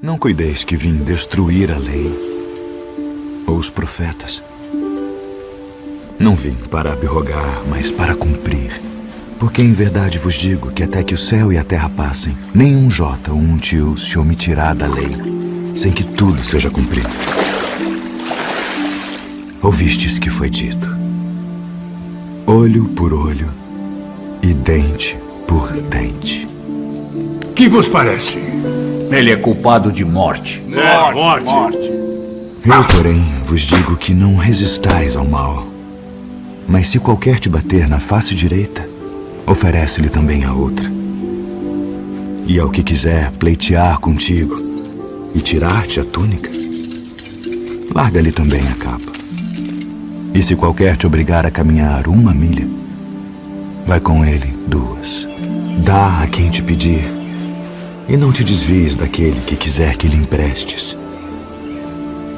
Não cuideis que vim destruir a lei ou os profetas. Não vim para abrogar, mas para cumprir. Porque em verdade vos digo que até que o céu e a terra passem, nenhum jota ou um tio se omitirá da lei, sem que tudo seja cumprido. Ouvistes que foi dito: olho por olho e dente por dente. Que vos parece? Ele é culpado de morte. Morte. Eu, porém, vos digo que não resistais ao mal. Mas se qualquer te bater na face direita, oferece-lhe também a outra. E ao que quiser pleitear contigo e tirar-te a túnica, larga-lhe também a capa. E se qualquer te obrigar a caminhar 1 milha, vai com ele 2. Dá a quem te pedir, e não te desvies daquele que quiser que lhe emprestes.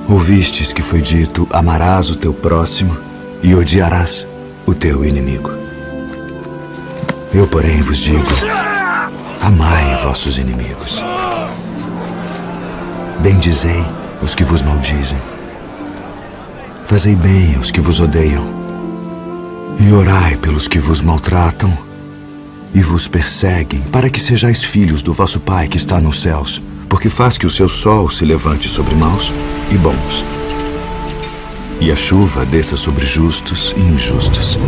Ouvistes que foi dito: amarás o teu próximo e odiarás o teu inimigo. Eu, porém, vos digo: amai vossos inimigos. Bendizei os que vos maldizem. Fazei bem aos que vos odeiam. E orai pelos que vos maltratam e vos perseguem, para que sejais filhos do vosso Pai que está nos céus, porque faz que o seu sol se levante sobre maus e bons, e a chuva desça sobre justos e injustos.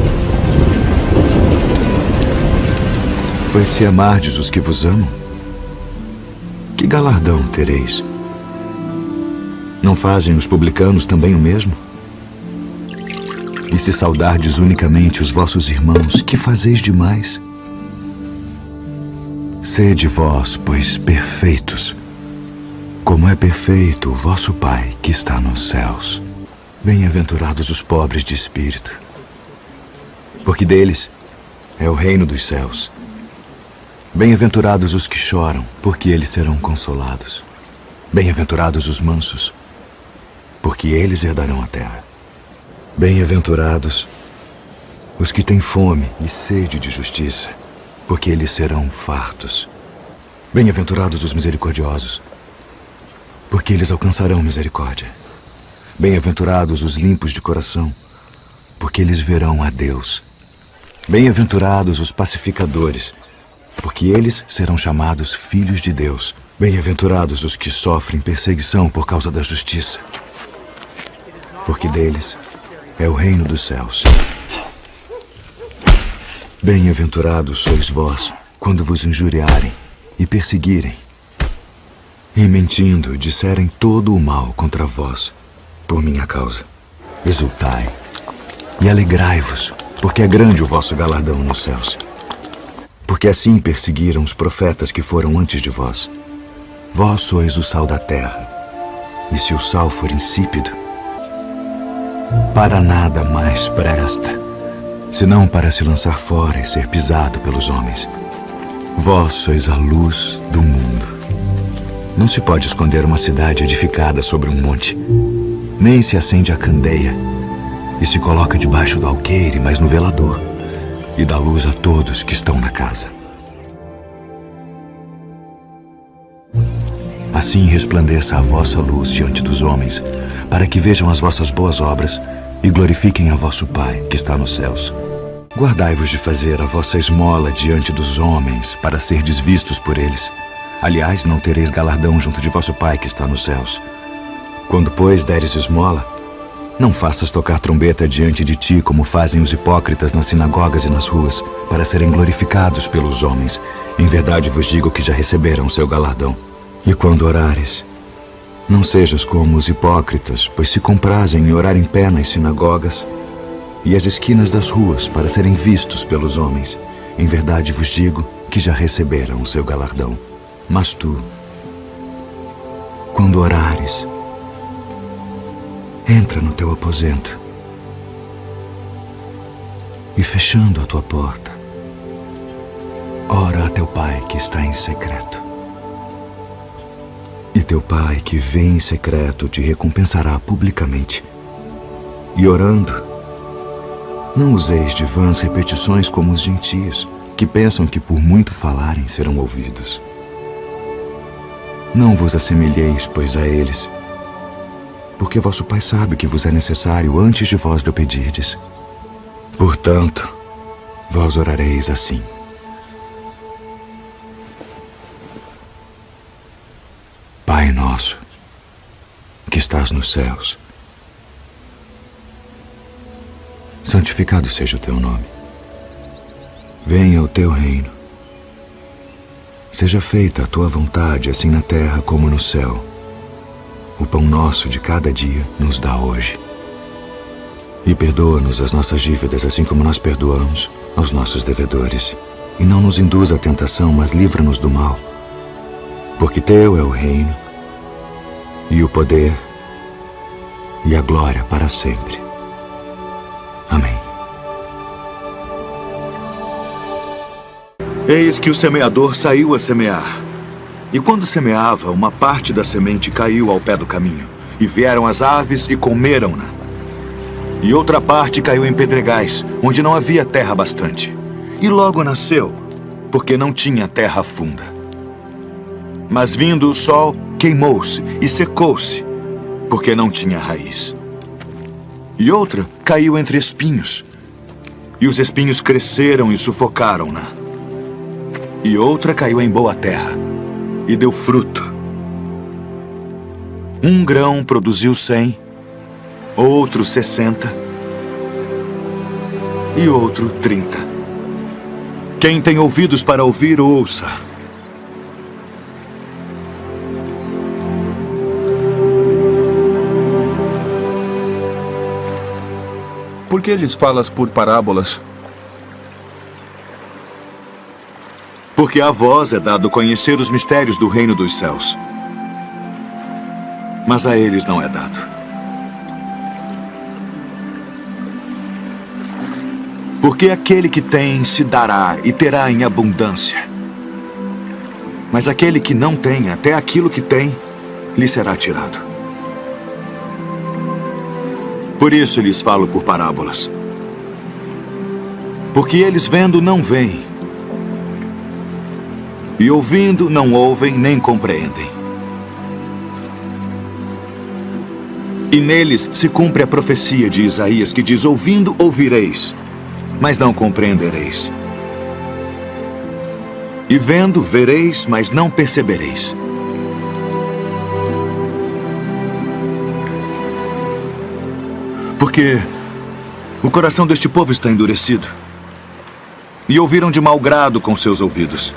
Pois se amardes os que vos amam, que galardão tereis? Não fazem os publicanos também o mesmo? E se saudardes unicamente os vossos irmãos, que fazeis demais? Sede vós, pois, perfeitos, como é perfeito o vosso Pai que está nos céus. Bem-aventurados os pobres de espírito, porque deles é o reino dos céus. Bem-aventurados os que choram, porque eles serão consolados. Bem-aventurados os mansos, porque eles herdarão a terra. Bem-aventurados os que têm fome e sede de justiça, porque eles serão fartos. Bem-aventurados os misericordiosos, porque eles alcançarão misericórdia. Bem-aventurados os limpos de coração, porque eles verão a Deus. Bem-aventurados os pacificadores, porque eles serão chamados filhos de Deus. Bem-aventurados os que sofrem perseguição por causa da justiça, porque deles é o reino dos céus. Bem-aventurados sois vós, quando vos injuriarem e perseguirem, e mentindo disserem todo o mal contra vós, por minha causa. Exultai e alegrai-vos, porque é grande o vosso galardão nos céus. Porque assim perseguiram os profetas que foram antes de vós. Vós sois o sal da terra, e se o sal for insípido, para nada mais presta, senão para se lançar fora e ser pisado pelos homens. Vós sois a luz do mundo. Não se pode esconder uma cidade edificada sobre um monte, nem se acende a candeia e se coloca debaixo do alqueire, mas no velador, e dá luz a todos que estão na casa. Assim resplandeça a vossa luz diante dos homens, para que vejam as vossas boas obras e glorifiquem a vosso Pai que está nos céus. Guardai-vos de fazer a vossa esmola diante dos homens, para serdes vistos por eles. Aliás, não tereis galardão junto de vosso Pai que está nos céus. Quando, pois, deres esmola, não faças tocar trombeta diante de ti, como fazem os hipócritas nas sinagogas e nas ruas, para serem glorificados pelos homens. Em verdade vos digo que já receberam o seu galardão. E quando orares, não sejas como os hipócritas, pois se comprazem em orar em pé nas sinagogas e as esquinas das ruas, para serem vistos pelos homens. Em verdade vos digo que já receberam o seu galardão. Mas tu, quando orares, entra no teu aposento e, fechando a tua porta, ora a teu Pai que está em secreto. E teu Pai que vê em secreto te recompensará publicamente. E orando, não useis de vãs repetições como os gentios, que pensam que por muito falarem serão ouvidos. Não vos assemelheis, pois, a eles, porque vosso Pai sabe que vos é necessário antes de vós lhe pedirdes. Portanto, vós orareis assim: Pai nosso, que estás nos céus, santificado seja o teu nome. Venha o teu reino. Seja feita a tua vontade, assim na terra como no céu. O pão nosso de cada dia nos dá hoje. E perdoa-nos as nossas dívidas, assim como nós perdoamos aos nossos devedores. E não nos induz à tentação, mas livra-nos do mal. Porque teu é o reino, e o poder, e a glória para sempre. Amém. Eis que o semeador saiu a semear. E quando semeava, uma parte da semente caiu ao pé do caminho. E vieram as aves e comeram-na. E outra parte caiu em pedregais, onde não havia terra bastante. E logo nasceu, porque não tinha terra funda. Mas vindo o sol, queimou-se e secou-se, porque não tinha raiz. E outra caiu entre espinhos. E os espinhos cresceram e sufocaram-na. E outra caiu em boa terra, e deu fruto. Um grão produziu 100, outro 60, e outro 30. Quem tem ouvidos para ouvir, ouça. Por que lhes falas por parábolas? Porque a vós é dado conhecer os mistérios do reino dos céus. Mas a eles não é dado. Porque aquele que tem se dará e terá em abundância. Mas aquele que não tem, até aquilo que tem, lhe será tirado. Por isso lhes falo por parábolas. Porque eles vendo não veem, e ouvindo não ouvem nem compreendem. E neles se cumpre a profecia de Isaías, que diz: ouvindo ouvireis, mas não compreendereis. E vendo vereis, mas não percebereis. Porque o coração deste povo está endurecido, e ouviram de mau grado com seus ouvidos,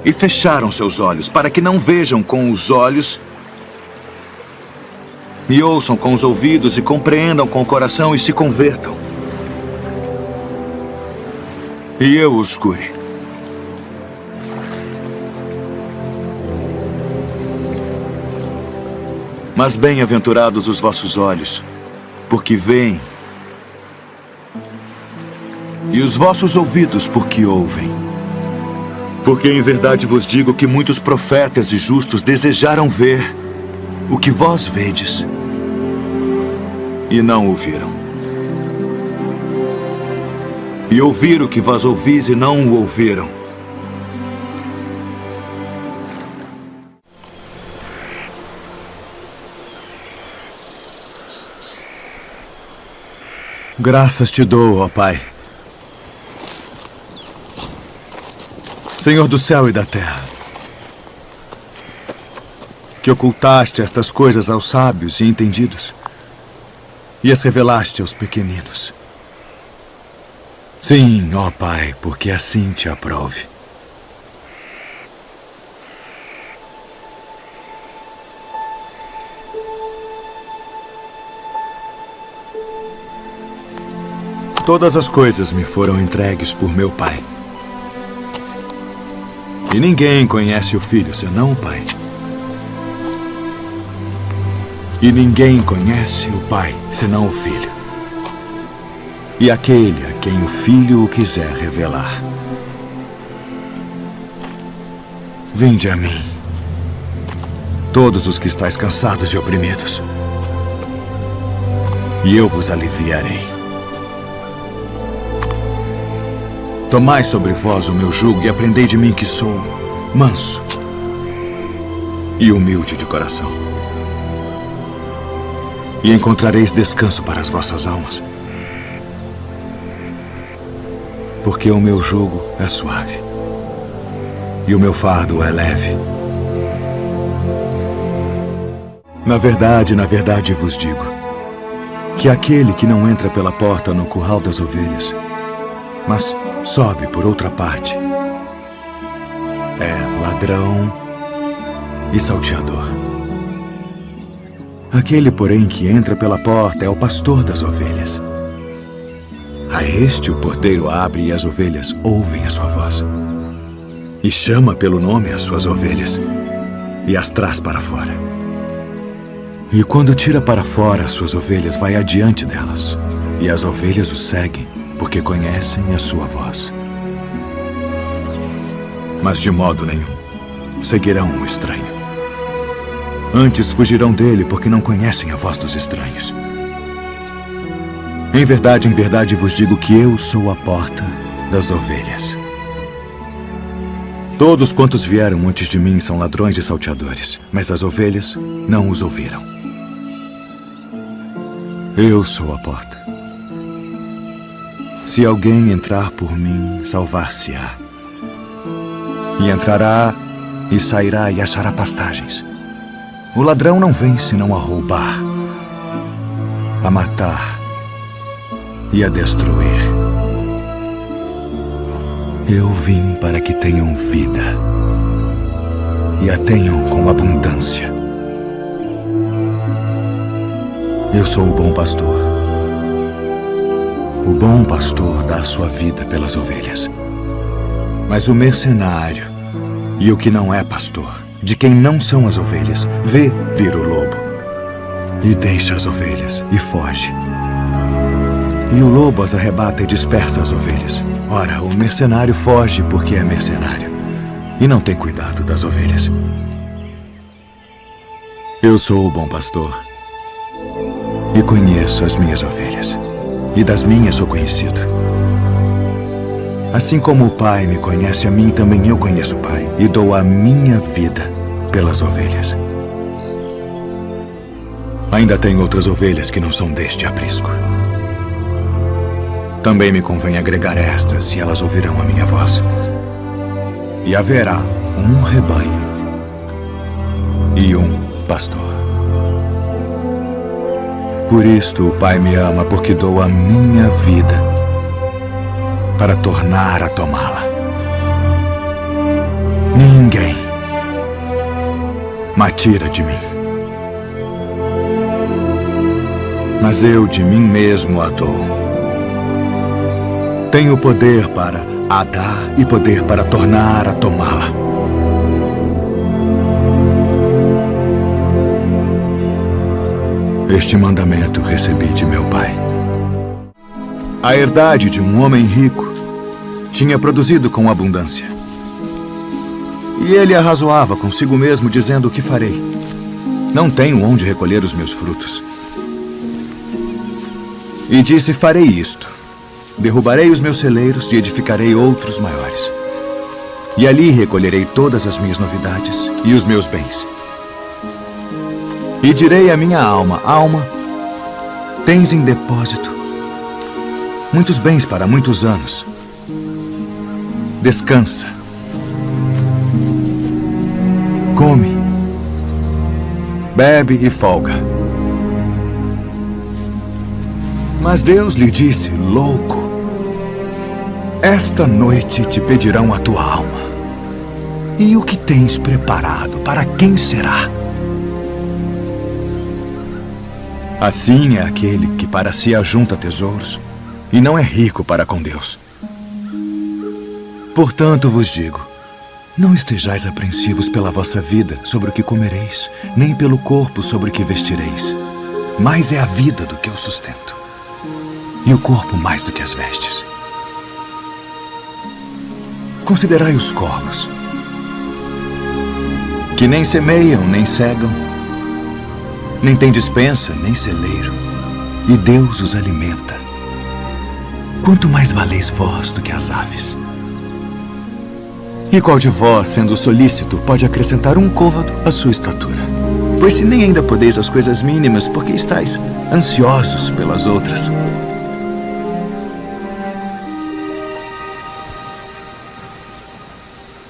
e fecharam seus olhos, para que não vejam com os olhos, e ouçam com os ouvidos, e compreendam com o coração, e se convertam. E eu os cure. Mas bem-aventurados os vossos olhos, porque veem, e os vossos ouvidos, porque ouvem. Porque em verdade vos digo que muitos profetas e justos desejaram ver o que vós vedes, e não ouviram. E ouvir o que vós ouvis e não o ouviram. Graças te dou, ó Pai, Senhor do céu e da terra, que ocultaste estas coisas aos sábios e entendidos e as revelaste aos pequeninos. Sim, ó Pai, porque assim te aprove. Todas as coisas me foram entregues por meu Pai. E ninguém conhece o Filho senão o Pai. E ninguém conhece o Pai senão o Filho. E aquele a quem o Filho o quiser revelar. Vinde a mim, todos os que estáis cansados e oprimidos, e eu vos aliviarei. Tomai sobre vós o meu jugo e aprendei de mim, que sou manso e humilde de coração. E encontrareis descanso para as vossas almas. Porque o meu jugo é suave e o meu fardo é leve. Na verdade vos digo que aquele que não entra pela porta no curral das ovelhas, mas sobe por outra parte, é ladrão e salteador. Aquele, porém, que entra pela porta é o pastor das ovelhas. A este o porteiro abre e as ovelhas ouvem a sua voz. E chama pelo nome as suas ovelhas e as traz para fora. E quando tira para fora as suas ovelhas, vai adiante delas. E as ovelhas o seguem, porque conhecem a sua voz. Mas de modo nenhum seguirão o estranho. Antes fugirão dele, porque não conhecem a voz dos estranhos. Em verdade vos digo que eu sou a porta das ovelhas. Todos quantos vieram antes de mim são ladrões e salteadores, mas as ovelhas não os ouviram. Eu sou a porta. Se alguém entrar por mim, salvar-se-á. E entrará e sairá e achará pastagens. O ladrão não vem senão a roubar, a matar e a destruir. Eu vim para que tenham vida e a tenham com abundância. Eu sou o bom pastor. O bom pastor dá a sua vida pelas ovelhas. Mas o mercenário e o que não é pastor, de quem não são as ovelhas, vê vir o lobo e deixa as ovelhas e foge. E o lobo as arrebata e dispersa as ovelhas. Ora, o mercenário foge porque é mercenário e não tem cuidado das ovelhas. Eu sou o bom pastor e conheço as minhas ovelhas, e das minhas sou conhecido. Assim como o Pai me conhece a mim, também eu conheço o Pai, e dou a minha vida pelas ovelhas. Ainda tenho outras ovelhas que não são deste aprisco. Também me convém agregar estas, e elas ouvirão a minha voz. E haverá um rebanho e um pastor. Por isto o Pai me ama, porque dou a minha vida para tornar a tomá-la. Ninguém me tira de mim, mas eu de mim mesmo a dou. Tenho poder para a dar e poder para tornar a tomá-la. Este mandamento recebi de meu pai. A herdade de um homem rico tinha produzido com abundância. E ele arrazoava consigo mesmo, dizendo: o que farei? Não tenho onde recolher os meus frutos. E disse: farei isto. Derrubarei os meus celeiros e edificarei outros maiores. E ali recolherei todas as minhas novidades e os meus bens. E direi à minha alma: alma, tens em depósito muitos bens para muitos anos. Descansa. Come, bebe e folga. Mas Deus lhe disse: louco, esta noite te pedirão a tua alma. E o que tens preparado, para quem será? Assim é aquele que para si ajunta tesouros e não é rico para com Deus. Portanto vos digo, não estejais apreensivos pela vossa vida sobre o que comereis, nem pelo corpo sobre o que vestireis. Mais é a vida do que o sustento, e o corpo mais do que as vestes. Considerai os corvos, que nem semeiam, nem cegam, nem têm despensa, nem celeiro, e Deus os alimenta. Quanto mais valeis vós do que as aves. E qual de vós, sendo solícito, pode acrescentar um côvado à sua estatura? Pois se nem ainda podeis as coisas mínimas, por que estáis ansiosos pelas outras?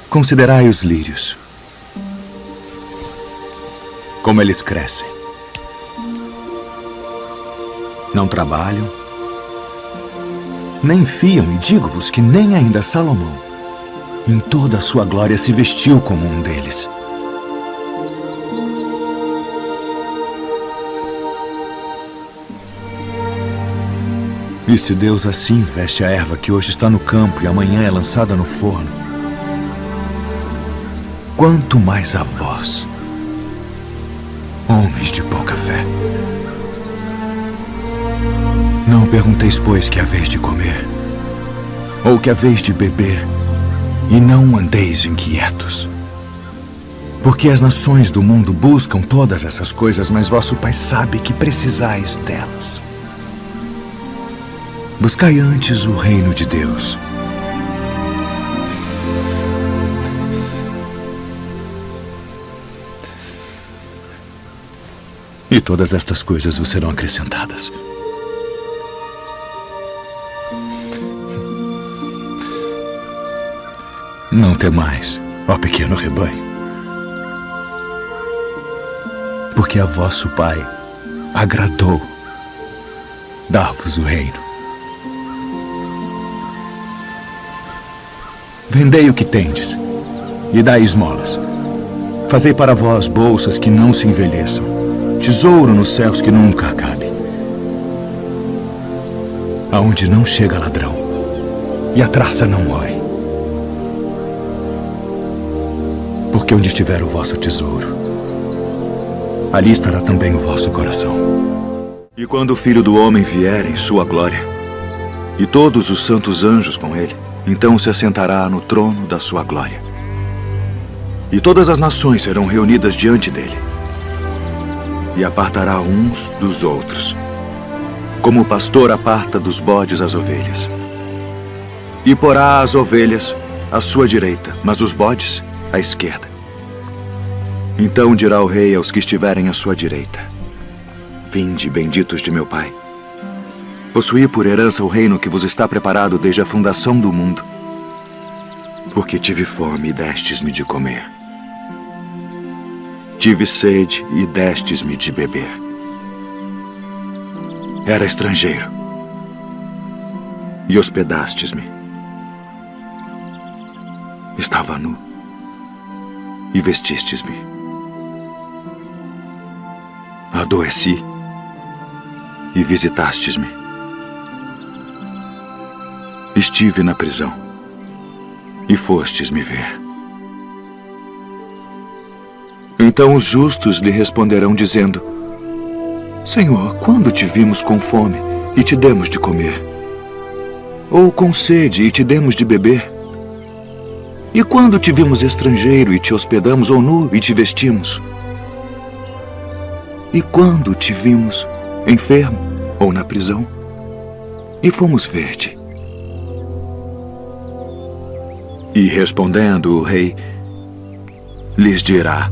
Considerai os lírios, como eles crescem. Não trabalham, nem fiam, e digo-vos que nem ainda Salomão, em toda a sua glória, se vestiu como um deles. E se Deus assim veste a erva que hoje está no campo e amanhã é lançada no forno, quanto mais a vós, homens de pouca fé. Não pergunteis, pois, que haveis de comer, ou que haveis de beber, e não andeis inquietos. Porque as nações do mundo buscam todas essas coisas, mas vosso Pai sabe que precisais delas. Buscai antes o reino de Deus. E todas estas coisas vos serão acrescentadas. Não temais, ó pequeno rebanho, porque a vosso Pai agradou dar-vos o reino. Vendei o que tendes e dai esmolas. Fazei para vós bolsas que não se envelheçam, tesouro nos céus que nunca acabe, aonde não chega ladrão e a traça não rói. Porque onde estiver o vosso tesouro, ali estará também o vosso coração. E quando o Filho do Homem vier em sua glória, e todos os santos anjos com ele, então se assentará no trono da sua glória. E todas as nações serão reunidas diante dele, e apartará uns dos outros, como o pastor aparta dos bodes as ovelhas. E porá as ovelhas à sua direita, mas os bodes à esquerda. Então dirá o rei aos que estiverem à sua direita: Vinde, benditos de meu Pai. Possuí por herança o reino que vos está preparado desde a fundação do mundo. Porque tive fome e destes-me de comer. Tive sede e destes-me de beber. Era estrangeiro e hospedastes-me. Estava nu e vestistes-me. Adoeci e visitastes-me. Estive na prisão e fostes me ver. Então os justos lhe responderão dizendo: Senhor, quando te vimos com fome e te demos de comer? Ou com sede e te demos de beber? E quando te vimos estrangeiro e te hospedamos, ou nu e te vestimos? E quando te vimos enfermo ou na prisão e fomos ver-te? E respondendo o rei, lhes dirá: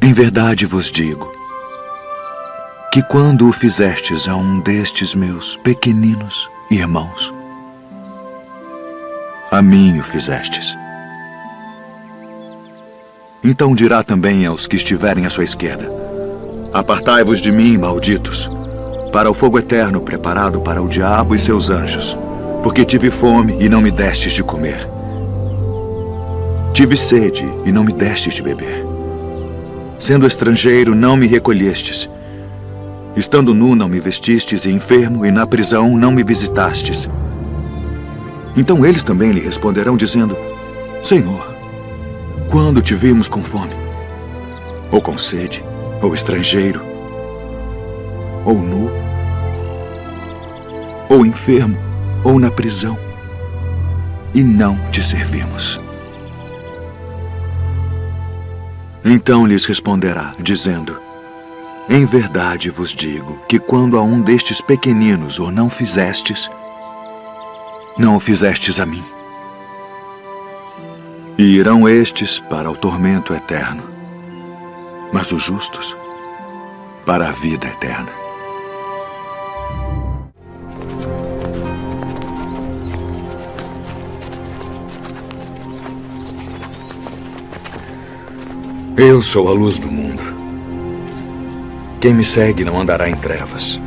Em verdade vos digo, que quando o fizestes a um destes meus pequeninos irmãos, a mim o fizestes. Então dirá também aos que estiverem à sua esquerda: Apartai-vos de mim, malditos, para o fogo eterno preparado para o diabo e seus anjos, porque tive fome e não me destes de comer. Tive sede e não me destes de beber. Sendo estrangeiro, não me recolhestes. Estando nu, não me vestistes, e enfermo, e na prisão, não me visitastes. Então eles também lhe responderão, dizendo: Senhor, quando te vimos com fome, ou com sede, ou estrangeiro, ou nu, ou enfermo, ou na prisão, e não te servimos? Então lhes responderá, dizendo: Em verdade vos digo que quando a um destes pequeninos o não fizestes, não o fizestes a mim. E irão estes para o tormento eterno, mas os justos para a vida eterna. Eu sou a luz do mundo. Quem me segue não andará em trevas,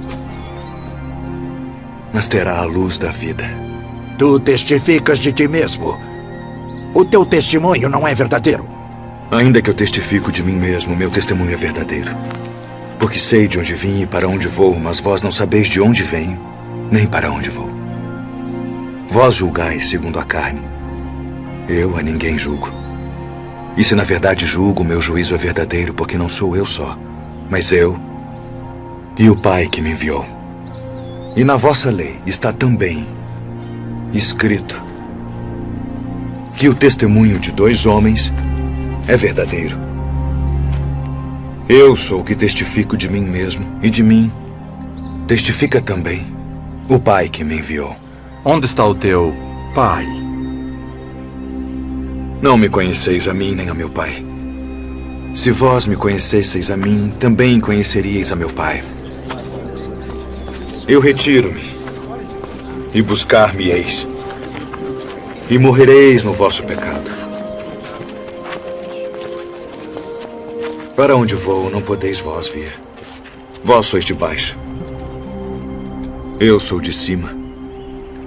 mas terá a luz da vida. Tu testificas de ti mesmo. O teu testemunho não é verdadeiro. Ainda que eu testifico de mim mesmo, meu testemunho é verdadeiro. Porque sei de onde vim e para onde vou, mas vós não sabeis de onde venho, nem para onde vou. Vós julgais segundo a carne. Eu a ninguém julgo. E se na verdade julgo, meu juízo é verdadeiro, porque não sou eu só, mas eu e o Pai que me enviou. E na vossa lei está também escrito que o testemunho de 2 homens é verdadeiro. Eu sou o que testifico de mim mesmo, e de mim testifica também o Pai que me enviou. Onde está o teu pai? Não me conheceis a mim nem a meu Pai. Se vós me conhecesseis a mim, também conheceríeis a meu Pai. Eu retiro-me, e buscar-me-eis, e morrereis no vosso pecado. Para onde vou, não podeis vós vir. Vós sois de baixo. Eu sou de cima.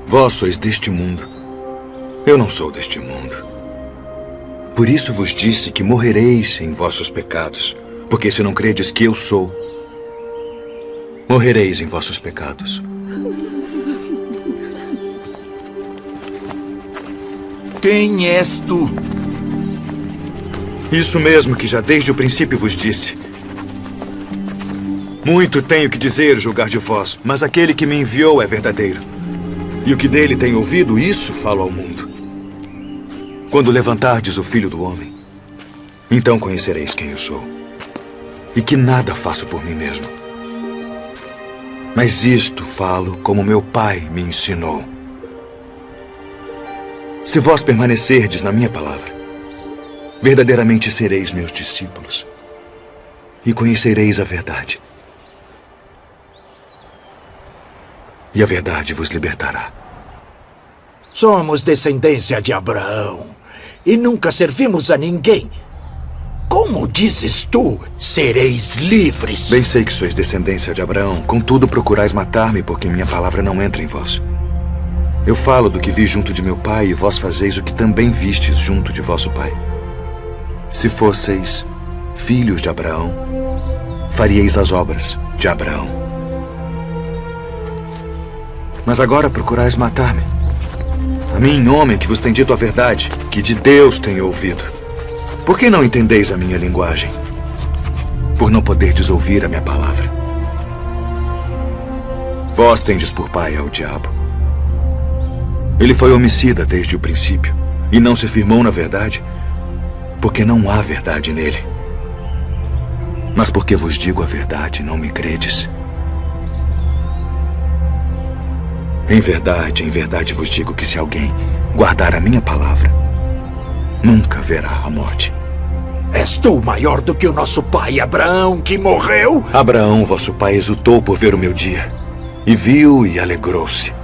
Vós sois deste mundo. Eu não sou deste mundo. Por isso vos disse que morrereis em vossos pecados, porque se não credes que eu sou, morrereis em vossos pecados. Quem és tu? Isso mesmo que já desde o princípio vos disse. Muito tenho que dizer, julgar de vós, mas aquele que me enviou é verdadeiro. E o que dele tenho ouvido, isso falo ao mundo. Quando levantardes o Filho do Homem, então conhecereis quem eu sou. E que nada faço por mim mesmo. Mas isto falo como meu Pai me ensinou. Se vós permanecerdes na minha palavra, verdadeiramente sereis meus discípulos e conhecereis a verdade. E a verdade vos libertará. Somos descendência de Abraão e nunca servimos a ninguém. Como dizes tu, sereis livres? Bem sei que sois descendência de Abraão, contudo procurais matar-me, porque minha palavra não entra em vós. Eu falo do que vi junto de meu pai, e vós fazeis o que também vistes junto de vosso pai. Se fosseis filhos de Abraão, faríeis as obras de Abraão. Mas agora procurais matar-me. A mim, homem que vos tem dito a verdade, que de Deus tenho ouvido. Por que não entendeis a minha linguagem? Por não poderdes ouvir a minha palavra. Vós tendes por pai ao diabo. Ele foi homicida desde o princípio e não se firmou na verdade, porque não há verdade nele. Mas porque vos digo a verdade, não me credes. Em verdade vos digo que se alguém guardar a minha palavra, nunca verá a morte. És tu maior do que o nosso pai Abraão, que morreu? Abraão, vosso pai, exultou por ver o meu dia, e viu e alegrou-se.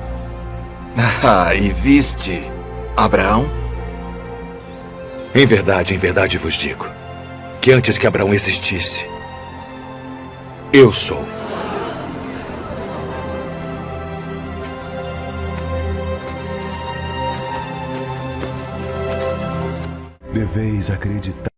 E viste Abraão? Em verdade vos digo, que antes que Abraão existisse, eu sou. Deveis acreditar.